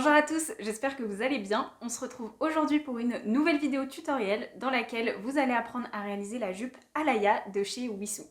Bonjour à tous, j'espère que vous allez bien. On se retrouve aujourd'hui pour une nouvelle vidéo tutoriel dans laquelle vous allez apprendre à réaliser la jupe Alaya de chez Wissou.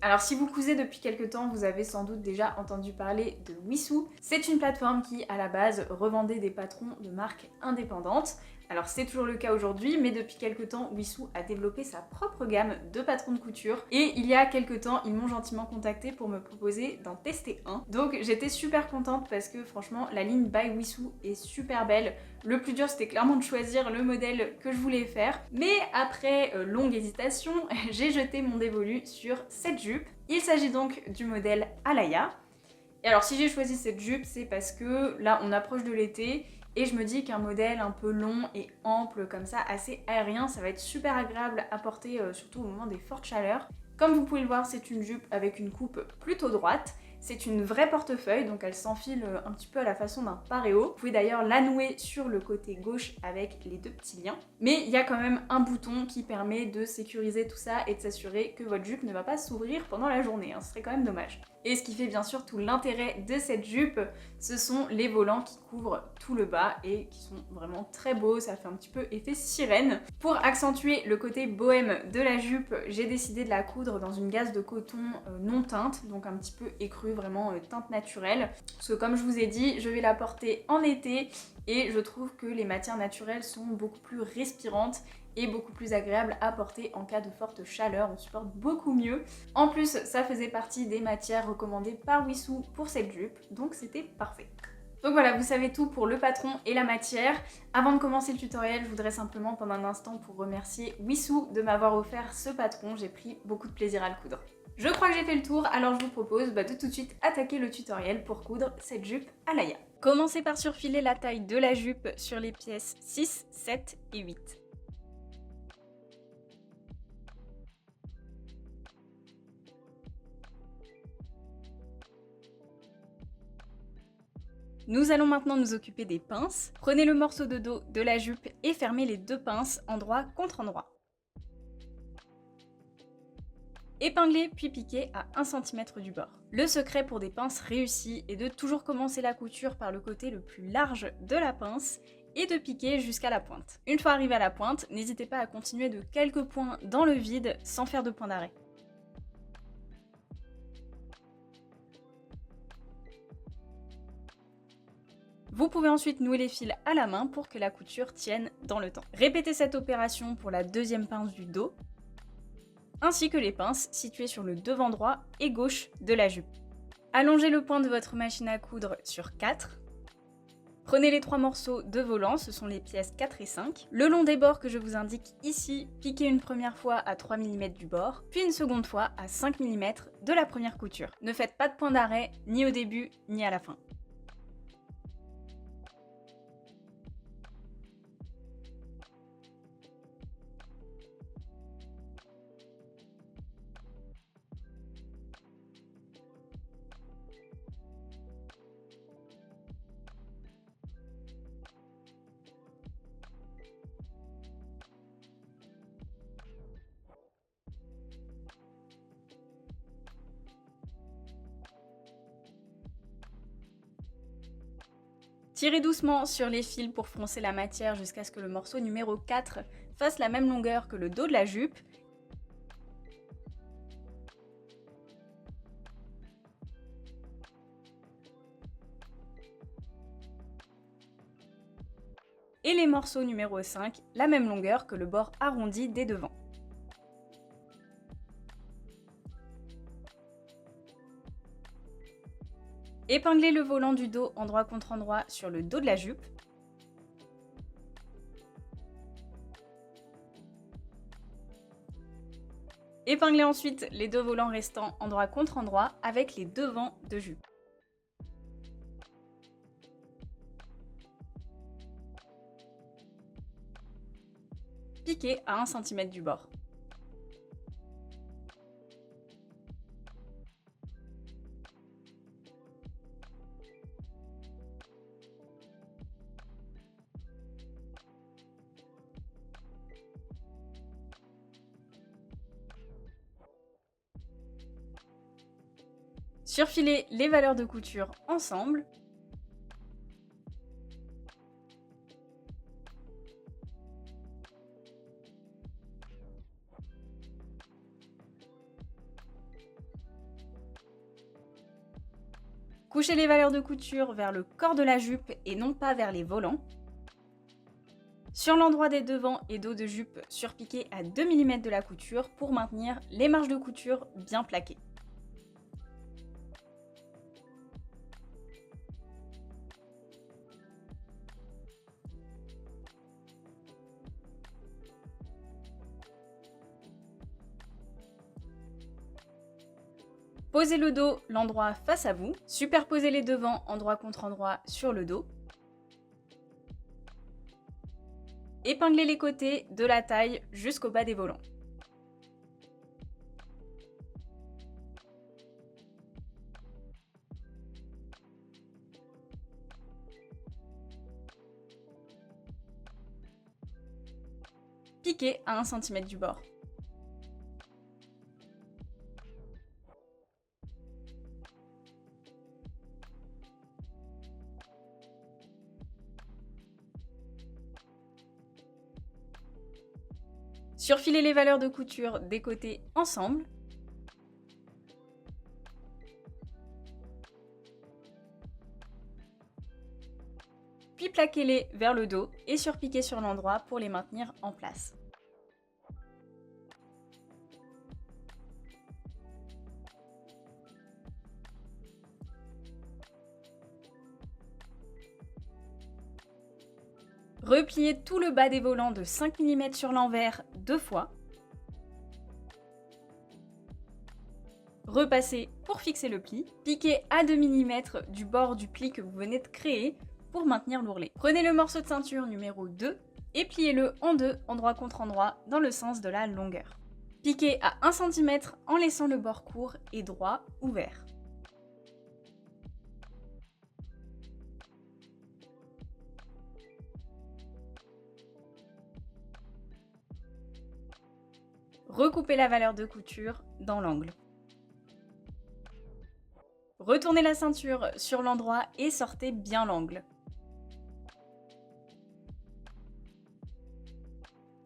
Alors si vous cousez depuis quelques temps, vous avez sans doute déjà entendu parler de Wissou. C'est une plateforme qui, à la base, revendait des patrons de marques indépendantes. Alors c'est toujours le cas aujourd'hui, mais depuis quelques temps, Wissou a développé sa propre gamme de patrons de couture. Et il y a quelques temps, ils m'ont gentiment contacté pour me proposer d'en tester un. Donc j'étais super contente parce que franchement, la ligne by Wissou est super belle. Le plus dur, c'était clairement de choisir le modèle que je voulais faire. Mais après longue hésitation, j'ai jeté mon dévolu sur cette jupe. Il s'agit donc du modèle Alaya. Et alors si j'ai choisi cette jupe, c'est parce que là, on approche de l'été. Et je me dis qu'un modèle un peu long et ample comme ça, assez aérien, ça va être super agréable à porter, surtout au moment des fortes chaleurs. Comme vous pouvez le voir, c'est une jupe avec une coupe plutôt droite. C'est une vraie portefeuille, donc elle s'enfile un petit peu à la façon d'un paréo. Vous pouvez d'ailleurs la nouer sur le côté gauche avec les deux petits liens. Mais il y a quand même un bouton qui permet de sécuriser tout ça et de s'assurer que votre jupe ne va pas s'ouvrir pendant la journée, hein. Ce serait quand même dommage. Et ce qui fait bien sûr tout l'intérêt de cette jupe, ce sont les volants qui couvrent tout le bas et qui sont vraiment très beaux, ça fait un petit peu effet sirène. Pour accentuer le côté bohème de la jupe, j'ai décidé de la coudre dans une gaze de coton non teinte, donc un petit peu écrue, vraiment teinte naturelle. Parce que comme je vous ai dit, je vais la porter en été et je trouve que les matières naturelles sont beaucoup plus respirantes et beaucoup plus agréable à porter en cas de forte chaleur, on supporte beaucoup mieux. En plus, ça faisait partie des matières recommandées par Wissou pour cette jupe, donc c'était parfait. Donc voilà, vous savez tout pour le patron et la matière. Avant de commencer le tutoriel, je voudrais simplement prendre un instant pour remercier Wissou de m'avoir offert ce patron, j'ai pris beaucoup de plaisir à le coudre. Je crois que j'ai fait le tour, alors je vous propose de tout de suite attaquer le tutoriel pour coudre cette jupe Alaya. Commencez par surfiler la taille de la jupe sur les pièces 6, 7 et 8. Nous allons maintenant nous occuper des pinces. Prenez le morceau de dos de la jupe et fermez les deux pinces endroit contre endroit. Épinglez puis piquez à 1 cm du bord. Le secret pour des pinces réussies est de toujours commencer la couture par le côté le plus large de la pince et de piquer jusqu'à la pointe. Une fois arrivé à la pointe, n'hésitez pas à continuer de quelques points dans le vide sans faire de point d'arrêt. Vous pouvez ensuite nouer les fils à la main pour que la couture tienne dans le temps. Répétez cette opération pour la deuxième pince du dos, ainsi que les pinces situées sur le devant droit et gauche de la jupe. Allongez le point de votre machine à coudre sur 4. Prenez les 3 morceaux de volant, ce sont les pièces 4 et 5. Le long des bords que je vous indique ici, piquez une première fois à 3 mm du bord, puis une seconde fois à 5 mm de la première couture. Ne faites pas de point d'arrêt, ni au début, ni à la fin. Tirez doucement sur les fils pour froncer la matière jusqu'à ce que le morceau numéro 4 fasse la même longueur que le dos de la jupe. Et les morceaux numéro 5, la même longueur que le bord arrondi des devants. Épinglez le volant du dos endroit contre endroit sur le dos de la jupe. Épinglez ensuite les deux volants restants endroit contre endroit avec les devants de jupe. piqué à 1 cm du bord. Surfiler les valeurs de couture ensemble. Coucher les valeurs de couture vers le corps de la jupe et non pas vers les volants. Sur l'endroit des devants et dos de jupe, surpiquer à 2 mm de la couture pour maintenir les marges de couture bien plaquées. Posez le dos, l'endroit face à vous. Superposez les devants endroit contre endroit sur le dos. Épinglez les côtés de la taille jusqu'au bas des volants. Piquez à 1 cm du bord. Surfiler les valeurs de couture des côtés ensemble. Puis plaquez-les vers le dos et surpiquez sur l'endroit pour les maintenir en place. Repliez tout le bas des volants de 5 mm sur l'envers 2 fois. Repassez pour fixer le pli. Piquez à 2 mm du bord du pli que vous venez de créer pour maintenir l'ourlet. Prenez le morceau de ceinture numéro 2 et pliez-le en deux, endroit contre endroit, dans le sens de la longueur. Piquez à 1 cm en laissant le bord court et droit ouvert. Recoupez la valeur de couture dans l'angle. Retournez la ceinture sur l'endroit et sortez bien l'angle.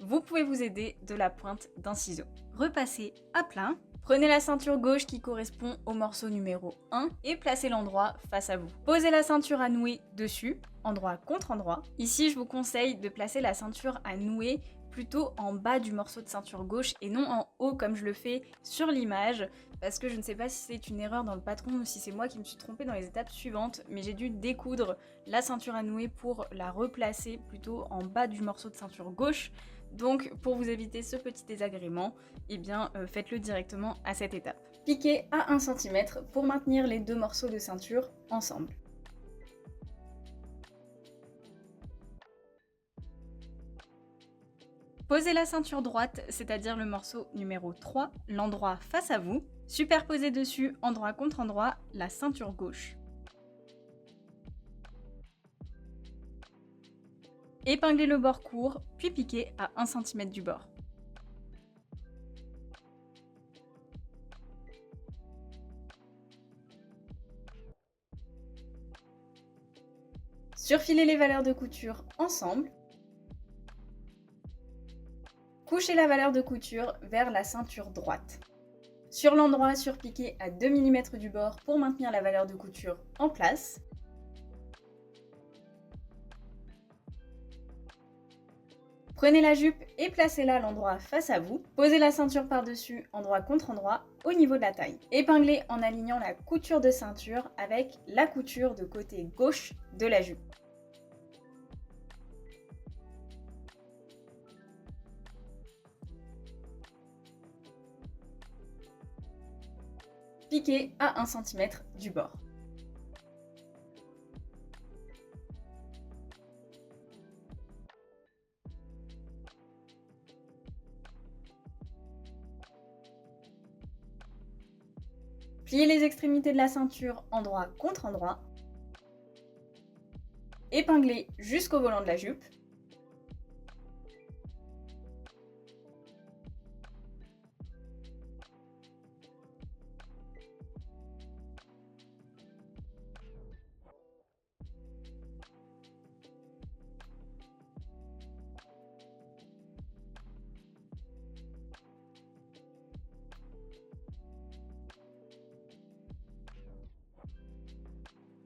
Vous pouvez vous aider de la pointe d'un ciseau. Repassez à plat. Prenez la ceinture gauche qui correspond au morceau numéro 1 et placez l'endroit face à vous. Posez la ceinture à nouer dessus, endroit contre endroit. Ici, je vous conseille de placer la ceinture à nouer plutôt en bas du morceau de ceinture gauche et non en haut comme je le fais sur l'image, parce que je ne sais pas si c'est une erreur dans le patron ou si c'est moi qui me suis trompée dans les étapes suivantes, mais j'ai dû découdre la ceinture à nouer pour la replacer plutôt en bas du morceau de ceinture gauche. Donc pour vous éviter ce petit désagrément, eh bien faites-le directement à cette étape. Piquez à 1 cm pour maintenir les deux morceaux de ceinture ensemble. Posez la ceinture droite, c'est-à-dire le morceau numéro 3, l'endroit face à vous. Superposez dessus, endroit contre endroit, la ceinture gauche. Épinglez le bord court, puis piquez à 1 cm du bord. Surfilez les valeurs de couture ensemble. Couchez la valeur de couture vers la ceinture droite. Sur l'endroit, surpiquez à 2 mm du bord pour maintenir la valeur de couture en place. Prenez la jupe et placez-la à l'endroit face à vous. Posez la ceinture par-dessus, endroit contre endroit, au niveau de la taille. Épinglez en alignant la couture de ceinture avec la couture de côté gauche de la jupe. Piquez à 1 cm du bord. Pliez les extrémités de la ceinture endroit contre endroit. Épinglez jusqu'au volant de la jupe.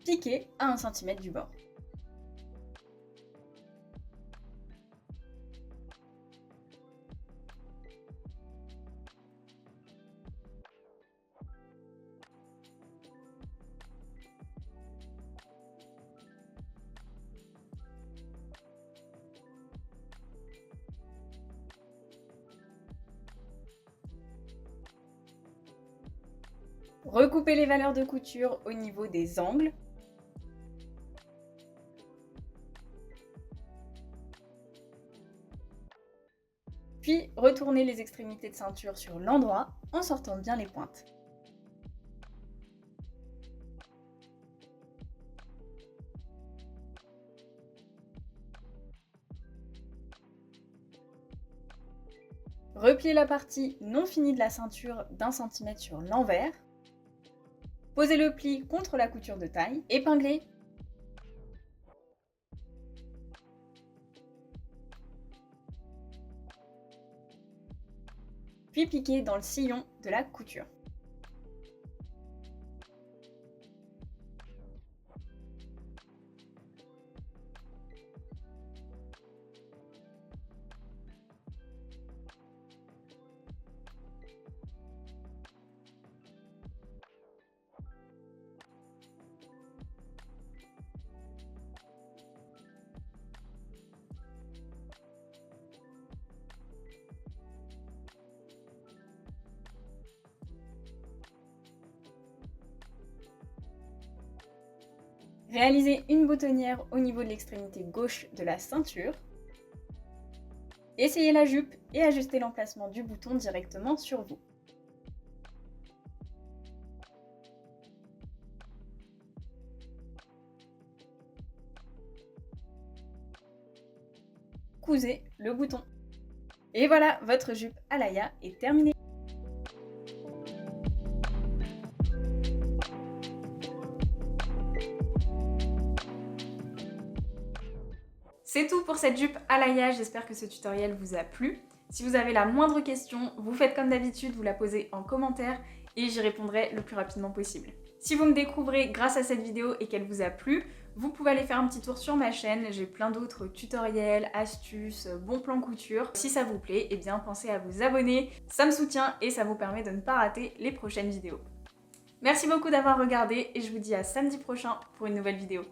Piquez à 1 cm du bord. Recoupez les valeurs de couture au niveau des angles. Puis retournez les extrémités de ceinture sur l'endroit en sortant bien les pointes. Repliez la partie non finie de la ceinture d'1 cm sur l'envers. Posez le pli contre la couture de taille, épinglez. Puis piquez dans le sillon de la couture. Réalisez une boutonnière au niveau de l'extrémité gauche de la ceinture. Essayez la jupe et ajustez l'emplacement du bouton directement sur vous. Cousez le bouton. Et voilà, votre jupe Alaya est terminée. C'est tout pour cette jupe Alaya, j'espère que ce tutoriel vous a plu. Si vous avez la moindre question, vous faites comme d'habitude, vous la posez en commentaire et j'y répondrai le plus rapidement possible. Si vous me découvrez grâce à cette vidéo et qu'elle vous a plu, vous pouvez aller faire un petit tour sur ma chaîne, j'ai plein d'autres tutoriels, astuces, bons plans couture. Si ça vous plaît, eh bien pensez à vous abonner, ça me soutient et ça vous permet de ne pas rater les prochaines vidéos. Merci beaucoup d'avoir regardé et je vous dis à samedi prochain pour une nouvelle vidéo.